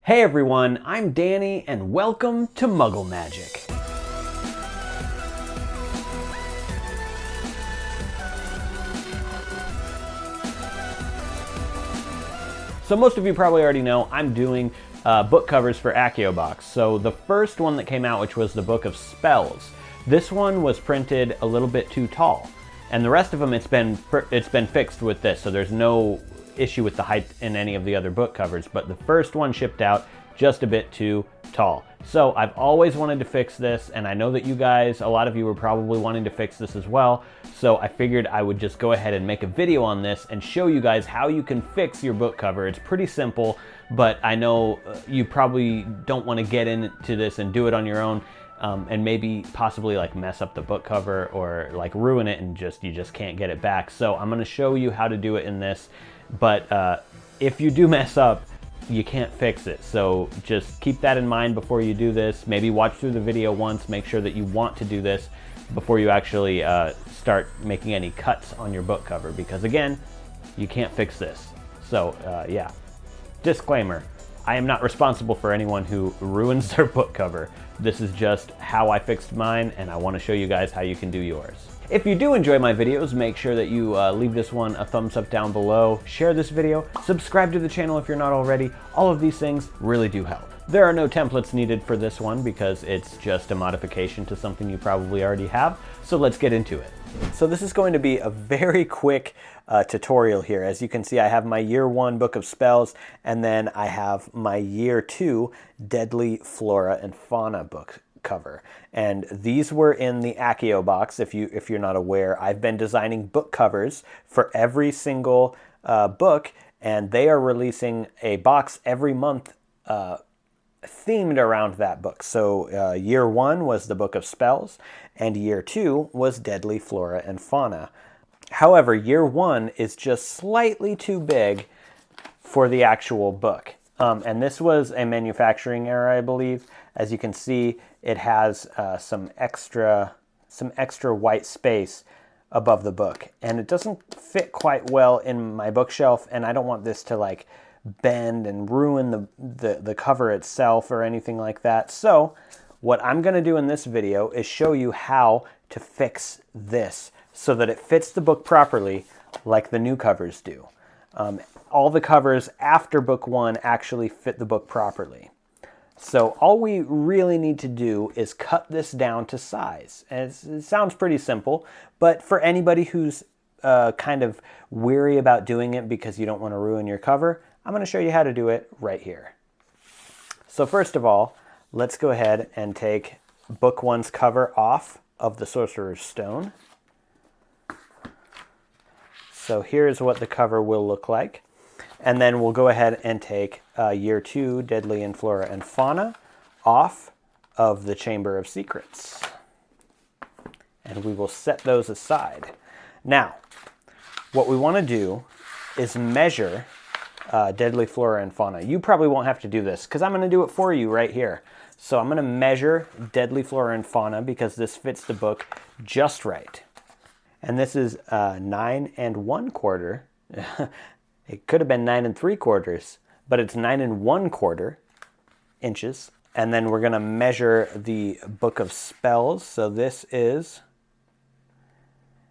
Hey everyone, I'm Danny and welcome to Muggle Magic. So most of you probably already know I'm doing book covers for Accio Box. So the first one that came out, which was the Book of Spells, this one was printed a little bit too tall. And the rest of them, it's been fixed with this, so there's no issue with the height in any of the other book covers, but the first one shipped out just a bit too tall. So I've always wanted to fix this, and I know that you guys, a lot of you were probably wanting to fix this as well, so I figured I would just go ahead and make a video on this and show you guys how you can fix your book cover. It's pretty simple, but I know you probably don't want to get into this and do it on your own, and maybe possibly like mess up the book cover or like ruin it and you just can't get it back. So I'm going to show you how to do it in this, but if you do mess up, you can't fix it. So just keep that in mind before you do this. Maybe watch through the video once, make sure that you want to do this before you actually start making any cuts on your book cover, because again, you can't fix this. So yeah, disclaimer, I am not responsible for anyone who ruins their book cover. This is just how I fixed mine, and I want to show you guys how you can do yours. If you do enjoy my videos, make sure that you leave this one a thumbs up down below, share this video, subscribe to the channel if you're not already. All of these things really do help. There are no templates needed for this one because it's just a modification to something you probably already have, so let's get into it. So this is going to be a very quick tutorial here. As you can see, I have my Year 1 Book of Spells, and then I have my Year 2 Deadly Flora and Fauna book cover. And these were in the Accio Box. If you're not aware, I've been designing book covers for every single book, and they are releasing a box every month themed around that book. So Year 1 was the Book of Spells, and Year 2 was Deadly Flora and Fauna. However, Year 1 is just slightly too big for the actual book. And this was a manufacturing error, I believe. As you can see, it has some extra white space above the book, and it doesn't fit quite well in my bookshelf, and I don't want this to like bend and ruin the cover itself or anything like that. So what I'm going to do in this video is show you how to fix this so that it fits the book properly like the new covers do. All the covers after book 1 actually fit the book properly. So all we really need to do is cut this down to size. And it sounds pretty simple, but for anybody who's kind of weary about doing it because you don't want to ruin your cover, I'm going to show you how to do it right here. So first of all, let's go ahead and take book 1's cover off of the Sorcerer's Stone. So here's what the cover will look like. And then we'll go ahead and take Year 2, Deadly and Flora and Fauna, off of the Chamber of Secrets. And we will set those aside. Now, what we want to do is measure Deadly Flora and Fauna. You probably won't have to do this because I'm going to do it for you right here. So I'm going to measure Deadly Flora and Fauna because this fits the book just right. And this is 9 1/4. It could have been 9 3/4, but it's 9 1/4 inches. And then we're going to measure the Book of Spells. So this is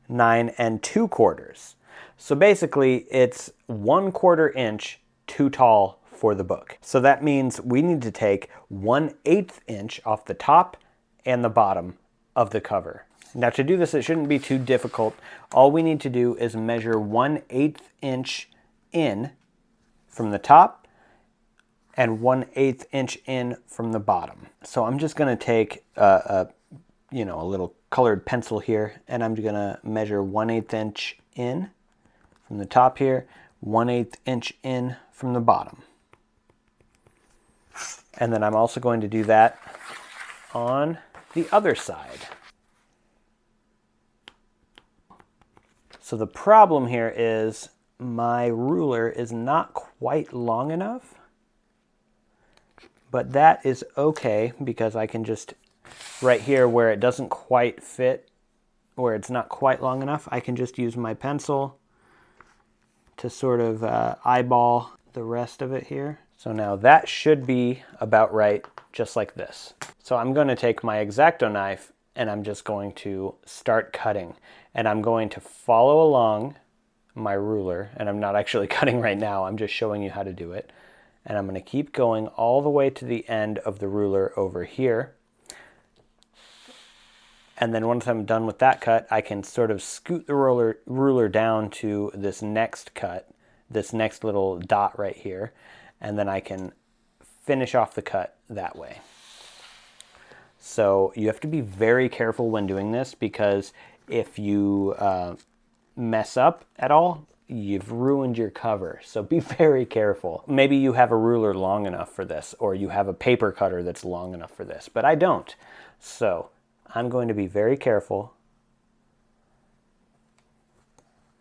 9 2/4. So basically, it's 1/4 inch too tall for the book. So that means we need to take 1/8 inch off the top and the bottom of the cover. Now to do this, it shouldn't be too difficult. All we need to do is measure 1/8 inch in from the top and 1/8 inch in from the bottom. So I'm just going to take a little colored pencil here, and I'm going to measure 1/8 inch in from the top here, 1/8 inch in from the bottom. And then I'm also going to do that on the other side. So the problem here is my ruler is not quite long enough, but that is okay because I can just, right here where it doesn't quite fit, where it's not quite long enough, I can just use my pencil to sort of eyeball the rest of it here. So now that should be about right, just like this. So I'm going to take my X-Acto knife and I'm just going to start cutting. And I'm going to follow along my ruler, and I'm not actually cutting right now, I'm just showing you how to do it. And I'm going to keep going all the way to the end of the ruler over here. And then once I'm done with that cut, I can sort of scoot the ruler down to this next cut, this next little dot right here, and then I can finish off the cut that way. So you have to be very careful when doing this, because if you mess up at all, you've ruined your cover. So be very careful. Maybe you have a ruler long enough for this, or you have a paper cutter that's long enough for this, but I don't. So I'm going to be very careful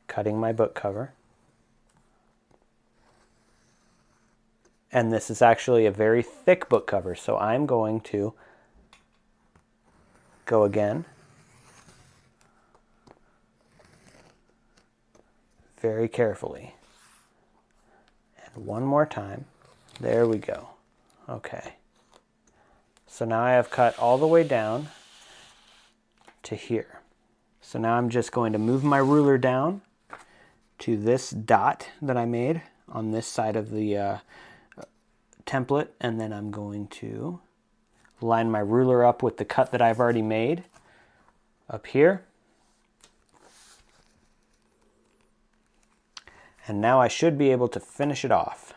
cutting my book cover. And this is actually a very thick book cover, so I'm going to go again. Very carefully. And one more time. There we go. Okay. So now I have cut all the way down to here. So now I'm just going to move my ruler down to this dot that I made on this side of the template, and then I'm going to line my ruler up with the cut that I've already made up here. And now I should be able to finish it off.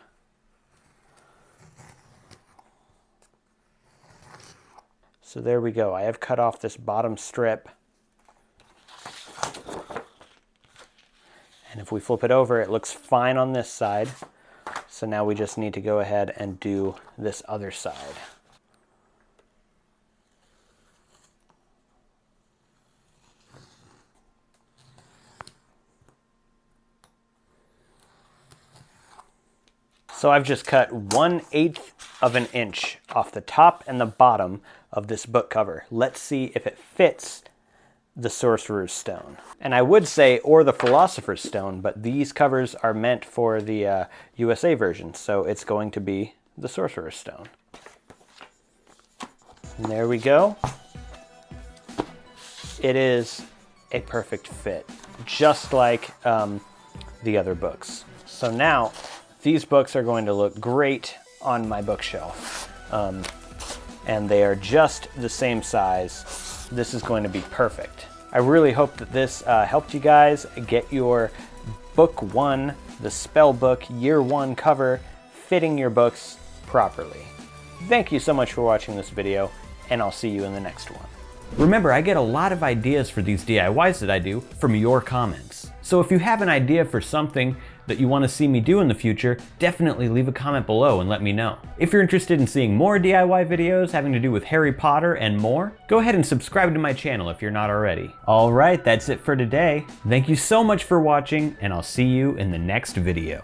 So there we go. I have cut off this bottom strip. And if we flip it over, it looks fine on this side. So now we just need to go ahead and do this other side. So I've just cut 1/8 of an inch off the top and the bottom of this book cover. Let's see if it fits the Sorcerer's Stone. And I would say, or the Philosopher's Stone, but these covers are meant for the USA version, so it's going to be the Sorcerer's Stone. And there we go. It is a perfect fit, just like the other books. So now, these books are going to look great on my bookshelf. And they are just the same size. This is going to be perfect. I really hope that this helped you guys get your book 1, the spell book year 1 cover, fitting your books properly. Thank you so much for watching this video, and I'll see you in the next one. Remember, I get a lot of ideas for these DIYs that I do from your comments. So if you have an idea for something that you want to see me do in the future, definitely leave a comment below and let me know. If you're interested in seeing more DIY videos having to do with Harry Potter and more, go ahead and subscribe to my channel if you're not already. All right, that's it for today. Thank you so much for watching, and I'll see you in the next video.